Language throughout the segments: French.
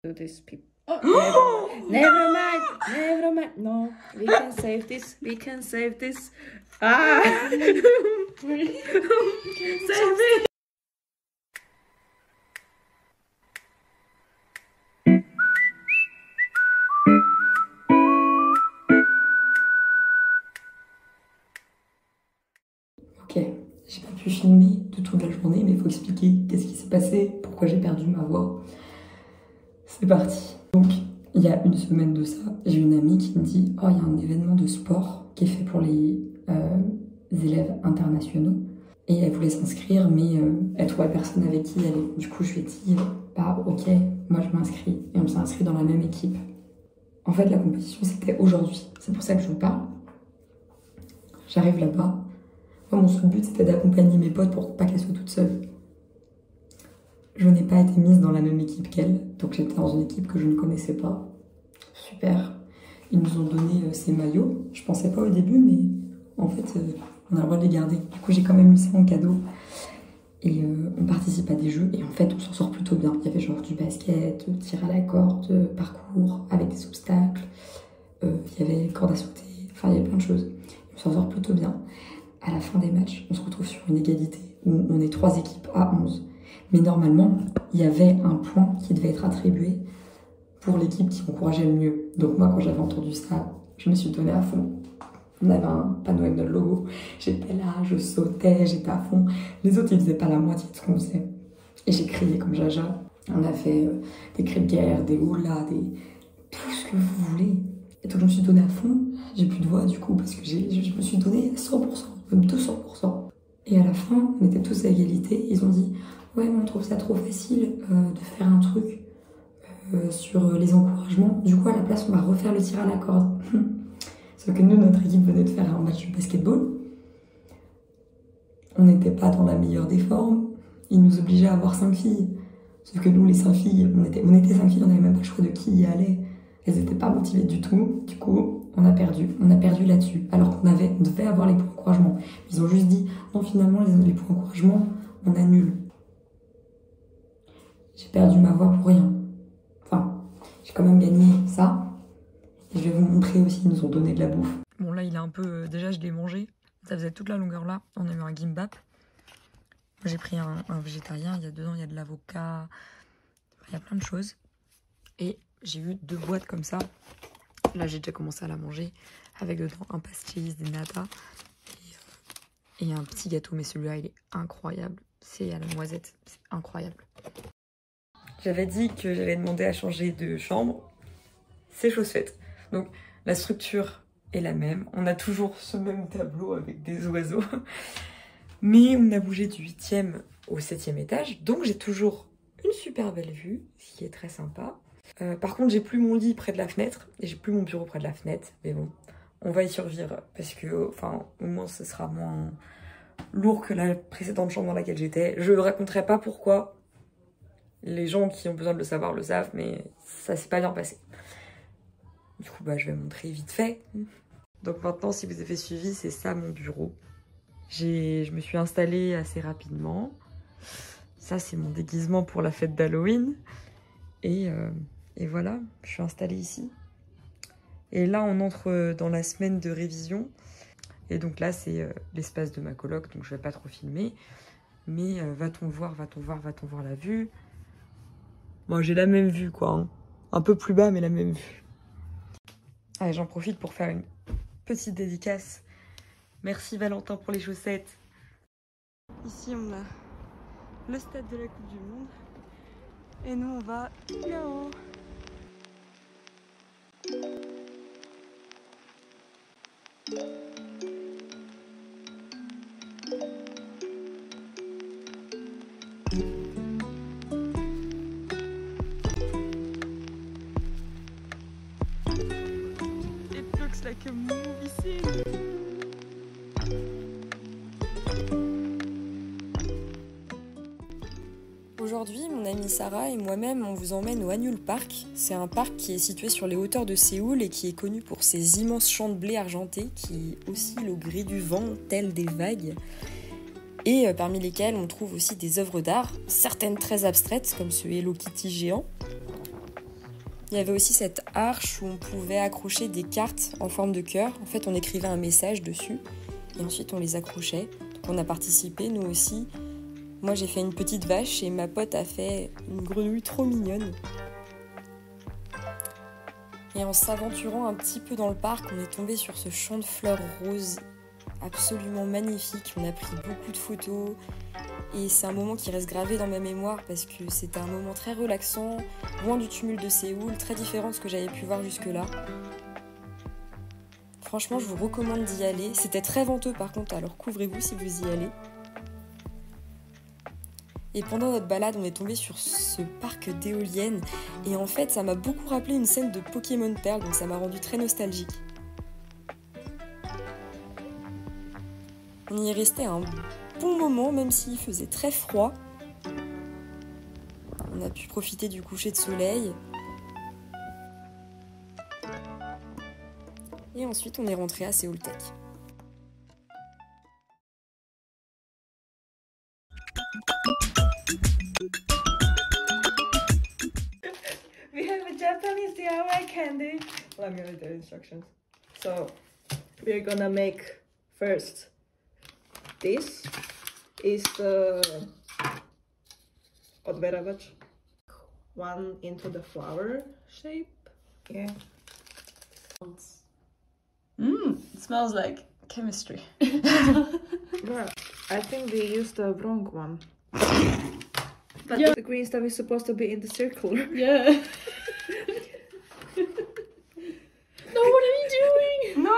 Do this, people. Oh, never mind, never mind. No, we can save this. We can save this. Ah, save it. Ok, j'ai pas pu filmer de toute la journée, mais il faut expliquer qu'est-ce qui s'est passé, pourquoi j'ai perdu ma voix. C'est parti. Donc, il y a une semaine de ça, j'ai une amie qui me dit « Oh, il y a un événement de sport qui est fait pour les élèves internationaux. » Et elle voulait s'inscrire, mais elle trouvait personne avec qui aller. Du coup, je lui ai dit « Bah, ok, moi je m'inscris. » Et on s'est inscrit dans la même équipe. En fait, la compétition, c'était aujourd'hui. C'est pour ça que je vous parle. J'arrive là-bas. Moi, mon seul but, c'était d'accompagner mes potes pour pas qu'elles soient toutes seules. Je n'ai pas été mise dans la même équipe qu'elles, donc j'étais dans une équipe que je ne connaissais pas. Super. Ils nous ont donné ces maillots. Je pensais pas au début, mais en fait, on a le droit de les garder. Du coup, j'ai quand même eu ça en cadeau. Et on participe à des jeux, et en fait, on s'en sort plutôt bien. Il y avait genre du basket, tir à la corde, parcours avec des obstacles. Il y avait corde à sauter. Enfin, il y avait plein de choses. On s'en sort plutôt bien. À la fin des matchs, on se retrouve sur une égalité où on est 3 équipes à 11. Mais normalement, il y avait un point qui devait être attribué pour l'équipe qui encourageait le mieux. Donc moi, quand j'avais entendu ça, je me suis donnée à fond. On avait un panneau avec notre logo. J'étais là, je sautais, j'étais à fond. Les autres, ils faisaient pas la moitié de ce qu'on faisait. Et j'ai crié comme Jaja. On a fait des cris de guerre, des houlas, tout ce que vous voulez. Et donc je me suis donnée à fond. J'ai plus de voix du coup parce que je me suis donnée à 100%, même 200%. Et à la fin, on était tous à égalité. Ils ont dit « Ouais, mais on trouve ça trop facile de faire un truc sur les encouragements. Du coup, à la place, on va refaire le tir à la corde. » Sauf que nous, notre équipe venait de faire un match de basketball. On n'était pas dans la meilleure des formes. Ils nous obligeaient à avoir 5 filles. Sauf que nous, les 5 filles, on était 5 filles, on n'avait même pas le choix de qui y allait. Elles n'étaient pas motivées du tout. Du coup, on a perdu là-dessus. Alors qu'on devait avoir les points d'encouragement. Ils ont juste dit « Non, finalement, les points d'encouragement, on annule. » J'ai perdu ma voix pour rien. Enfin, j'ai quand même gagné ça. Et je vais vous montrer aussi, ils nous ont donné de la bouffe. Bon là, il est un peu... déjà, je l'ai mangé. Ça faisait toute la longueur là. On a eu un gimbap. J'ai pris un végétarien. Il y a dedans, il y a de l'avocat. Il y a plein de choses. Et j'ai eu 2 boîtes comme ça. Là, j'ai déjà commencé à la manger. Avec dedans un pastis, des nata. Et un petit gâteau. Mais celui-là, il est incroyable. C'est à la noisette. C'est incroyable. J'avais dit que j'allais demander à changer de chambre. C'est chose faite. Donc la structure est la même. On a toujours ce même tableau avec des oiseaux. Mais on a bougé du 8e au 7e étage. Donc j'ai toujours une super belle vue, ce qui est très sympa. Par contre, j'ai plus mon lit près de la fenêtre. Et j'ai plus mon bureau près de la fenêtre. Mais bon, on va y survivre. Parce que, enfin, au moins ce sera moins lourd que la précédente chambre dans laquelle j'étais. Je ne raconterai pas pourquoi. Les gens qui ont besoin de le savoir le savent, mais ça s'est pas bien passé. Du coup, bah, je vais montrer vite fait. Donc maintenant, si vous avez suivi, c'est ça mon bureau. Je me suis installée assez rapidement. Ça, c'est mon déguisement pour la fête d'Halloween. Et voilà, je suis installée ici. Et là, on entre dans la semaine de révision. Et donc là, c'est l'espace de ma coloc, donc je vais pas trop filmer. Mais va-t-on voir la vue? Bon, j'ai la même vue, quoi. Hein. Un peu plus bas, mais la même vue. Allez, j'en profite pour faire une petite dédicace. Merci Valentin pour les chaussettes. Ici, on a le stade de la Coupe du Monde. Et nous, on va là-haut. Like a movie scene. Aujourd'hui, mon amie Sarah et moi-même, on vous emmène au Hanyul Park. C'est un parc qui est situé sur les hauteurs de Séoul et qui est connu pour ses immenses champs de blé argentés qui oscillent au gré du vent, tels des vagues. Et parmi lesquels on trouve aussi des œuvres d'art, certaines très abstraites, comme ce Hello Kitty géant. Il y avait aussi cette arche où on pouvait accrocher des cartes en forme de cœur. En fait, on écrivait un message dessus et ensuite on les accrochait. Donc on a participé, nous aussi. Moi, j'ai fait une petite vache et ma pote a fait une grenouille trop mignonne. Et en s'aventurant un petit peu dans le parc, on est tombé sur ce champ de fleurs roses absolument magnifique. On a pris beaucoup de photos et c'est un moment qui reste gravé dans ma mémoire parce que c'était un moment très relaxant, loin du tumulte de Séoul, très différent de ce que j'avais pu voir jusque-là. Franchement, je vous recommande d'y aller. C'était très venteux par contre, alors couvrez-vous si vous y allez. Et pendant notre balade, on est tombé sur ce parc d'éoliennes et en fait, ça m'a beaucoup rappelé une scène de Pokémon Pearl, donc ça m'a rendu très nostalgique. On y est resté un bon moment, même s'il faisait très froid. On a pu profiter du coucher de soleil. Et ensuite, on est rentré à Séoul Tech. We have a Japanese DIY candy. Let me read the instructions. So, we're gonna make first. This is the odberabač. One into the flower shape. Yeah. It smells like chemistry. Yeah, I think we used the wrong one. But yeah, the green stuff is supposed to be in the circular. Yeah. No, what are you doing? No!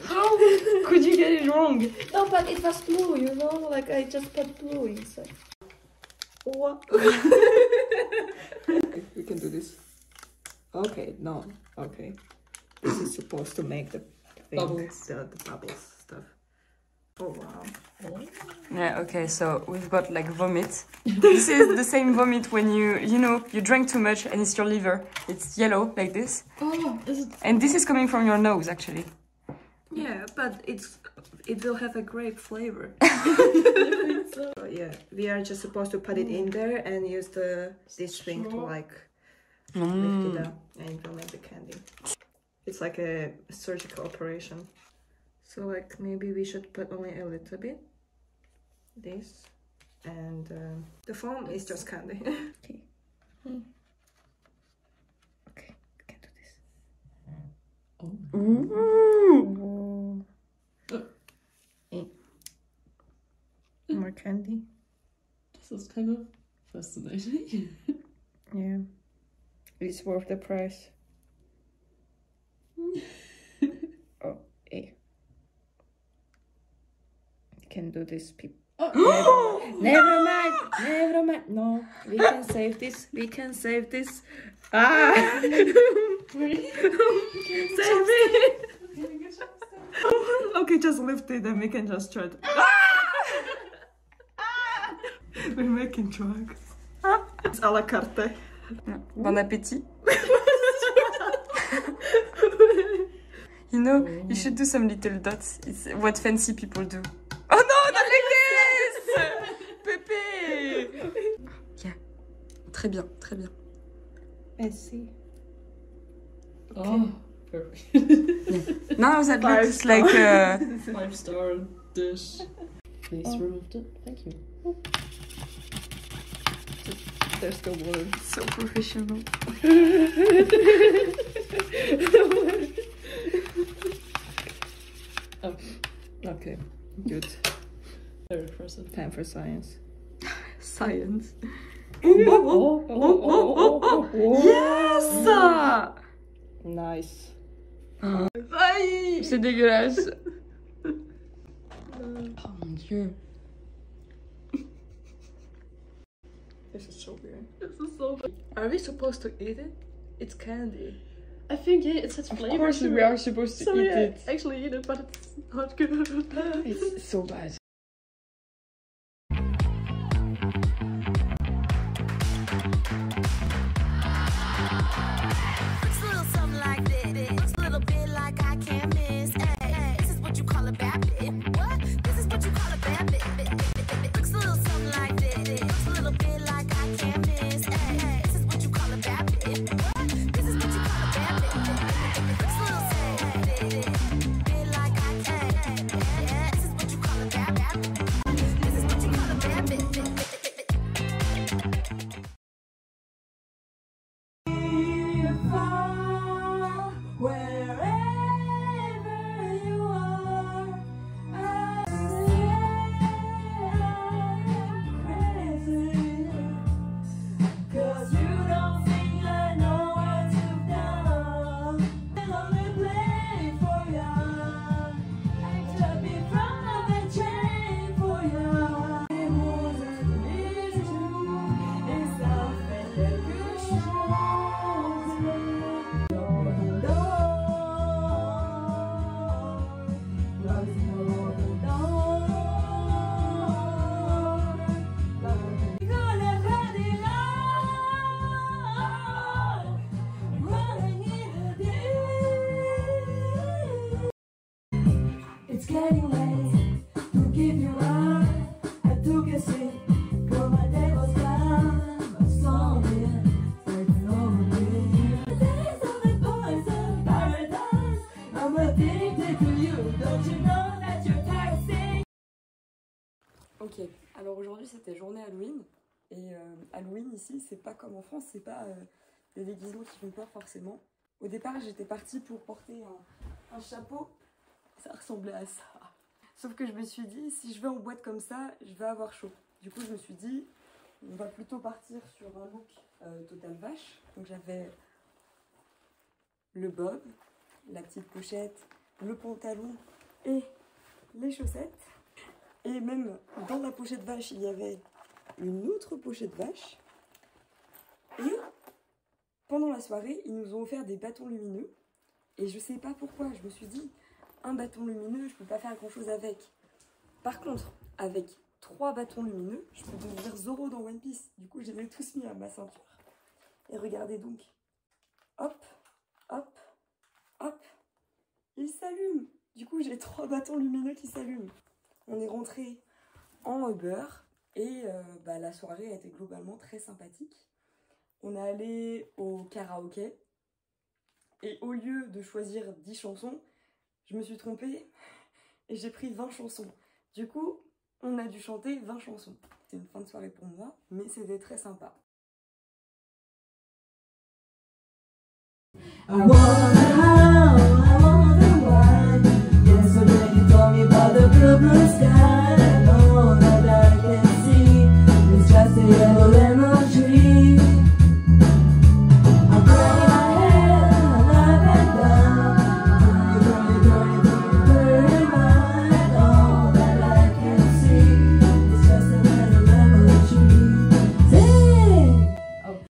How could you get it wrong? No, but it was blue, you know? Like I just put blue inside. What? We can do this. Okay, no. Okay. This is supposed to make the thing, Bubbles. The bubbles stuff. Oh wow. Yeah, okay, so we've got like vomit. This is the same vomit when you drank too much and it's your liver. It's yellow like this. Oh, is it? And this is coming from your nose actually. Yeah, but it will have a grape flavor. So yeah, we are just supposed to put it in there and use this thing to like lift it up and it will make the candy. It's like a surgical operation. So like maybe we should put only a little bit. This and the foam is just candy. Okay. Okay, we can do this. Ooh. More candy. This is kind of fascinating. Yeah, it's worth the price. Oh, hey. Can do this, people. Oh. Never mind. No, we can save this. We can save this. Ah! Save it. Okay, just lift it and we can just try it. We're making drugs. It's a la carte. Bon appétit. You know, you should do some little dots. It's what fancy people do. Oh no, not like this! Pépé! Yeah. Très bien, très bien. Let's see. Oh, perfect. Now that looks like a... 5-star dish. Please removed it. Thank you. There's the water. So professional. Oh, Okay, good. very impressive. Time for science. Science. Oh, Yes! Nice. Aïe! C'est dégueulasse. Oh mon dieu. This is so weird. this is so bad. Are we supposed to eat it? It's candy. I think, yeah, it has flavor. Of course to we it. are supposed to So eat yeah, it. actually eat it, but it's not good. It's so bad. Looks a little something like this. Looks a little bit like I can't miss. Ay, this is what you call a bad bit. What? This is what you call a bad bit. Looks a little something like this. Looks a little bit like I can't miss. Ay, this is what you call a getting late to give you up. I took a sip, but my day was gone. My song is starting over me. The days of the boys of paradise. I'm addicted to you. Don't you know that you're toxic? Ok, alors aujourd'hui c'était journée Halloween. Et Halloween ici, c'est pas comme en France, c'est pas des déguisements qui font peur forcément. Au départ, j'étais partie pour porter un chapeau, ça ressemblait à ça. Sauf que je me suis dit, si je vais en boîte comme ça, je vais avoir chaud. Du coup, je me suis dit, on va plutôt partir sur un look total vache. Donc j'avais le bob, la petite pochette, le pantalon et les chaussettes. Et même dans la pochette vache, il y avait une autre pochette vache. Et pendant la soirée, ils nous ont offert des bâtons lumineux. Et je sais pas pourquoi, je me suis dit, un bâton lumineux, je peux pas faire grand chose avec. Par contre, avec 3 bâtons lumineux, je peux devenir Zoro dans One Piece. Du coup, je les ai tous mis à ma ceinture. Et regardez donc. Hop, hop, hop. Ils s'allument. Du coup, j'ai 3 bâtons lumineux qui s'allument. On est rentré en Uber. Et la soirée a été globalement très sympathique. On est allé au karaoké. Et au lieu de choisir 10 chansons, je me suis trompée et j'ai pris 20 chansons. Du coup, on a dû chanter 20 chansons. C'est une fin de soirée pour moi, mais c'était très sympa. I wanna how, I wanna why. Yesterday you told me about the blue sky.